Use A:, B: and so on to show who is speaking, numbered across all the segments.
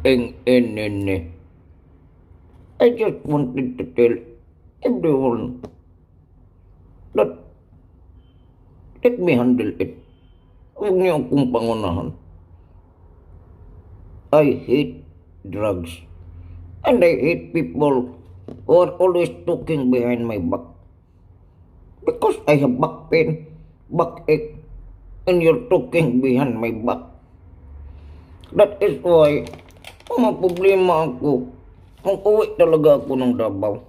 A: Nene. I just wanted to tell everyone that let me handle it. Huwag niyo akong pangunahan. I hate drugs. And I hate people who are always talking behind my back. Because I have back pain, backache, and you're talking behind my back. That is why, kung may problema ako, mag-uwi talaga ako ng Davao.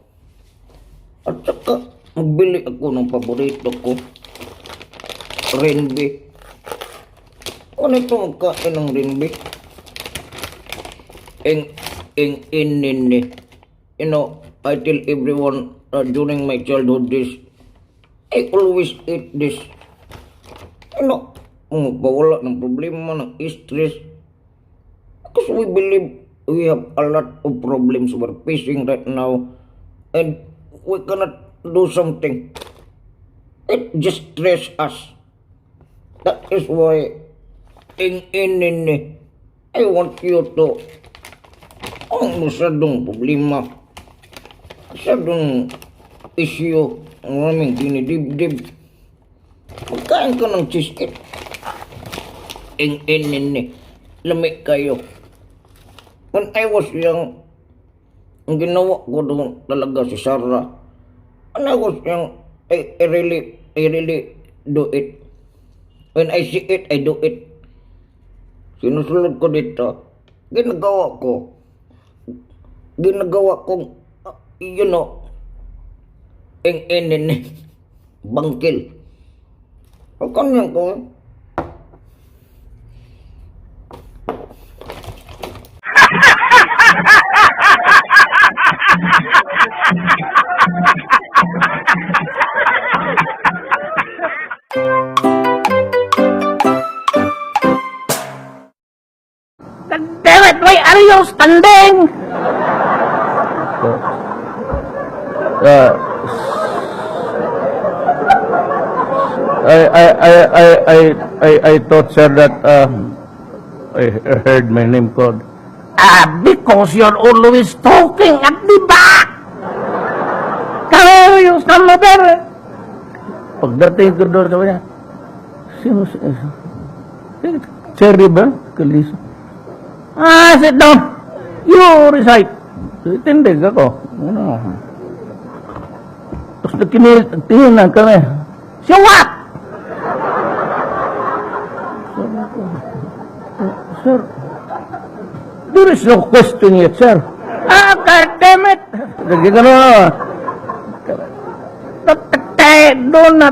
A: At saka, magbili ako ng paborito ko, RINBEE. Ano ito magkain ng RINBEE? You know, I tell everyone during my childhood days, I always eat this. You know, mawala ng problema, ng stress. Because we believe we have a lot of problems we're facing right now and we cannot do something. It just stress us. That is why I want you to ang masyadong problema, masyadong issue, ang maraming dinidibdib. Magkain ka ng cheesecake. Lameh kayo. When I was young, ang ginawa ko doon talaga si Sarah. When I was young, I really do it. When I see it, I do it. Sinusunod ko dito. Ginagawa kong, you know, bangkil. O kanyan ko,
B: Damn it, why are you standing?
C: I thought, sir, that I heard my name called.
B: Because you're always talking at the back. Can you stand there?
C: Pagdating ko doon, sabi niya, sino? Cherry ba? Kalisa.
B: Sit down.
C: You recite. Tindig ako. Ano? Tapos nagtingin kami.
B: So what?
C: Sir, there is no question yet, sir.
B: God damn it.
C: Nagigano na.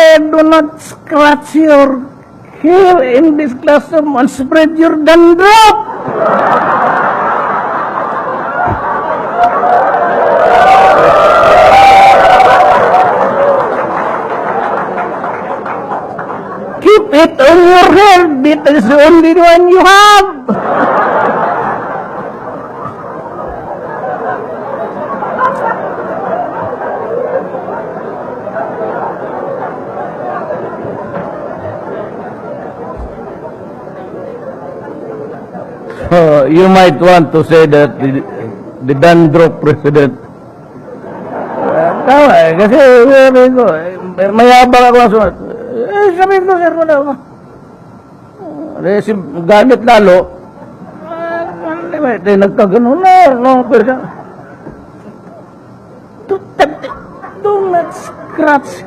B: Do not scratch your hair in this classroom and spread your dandruff. Keep it on your head. It is the only one you have.
C: You might want to say that the dandruff president. Tama eh, kasi sabi ko, mayabang ako ang sumat. Sabi ko, sir, wala ako. Gamit lalo. Nagkagano na, no, pero
B: Do not scratch.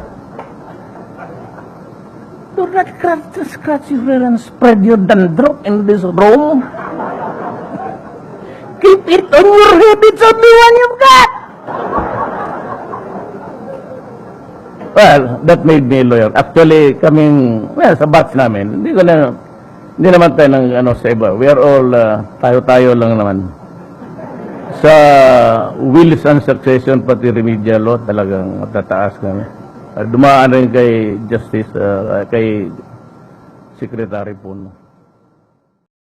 B: Do not scratch your hair and spread your dandruff in this room. Keep it on your head. It's only one you've got.
C: Well, that made me a lawyer. Actually, sa batch namin, hindi naman tayo sa iba. We are all, tayo-tayo lang naman. Sa wills and succession, pati remedial law, talagang matataas kami. Dumaan rin kay Justice, kay Secretary Puno.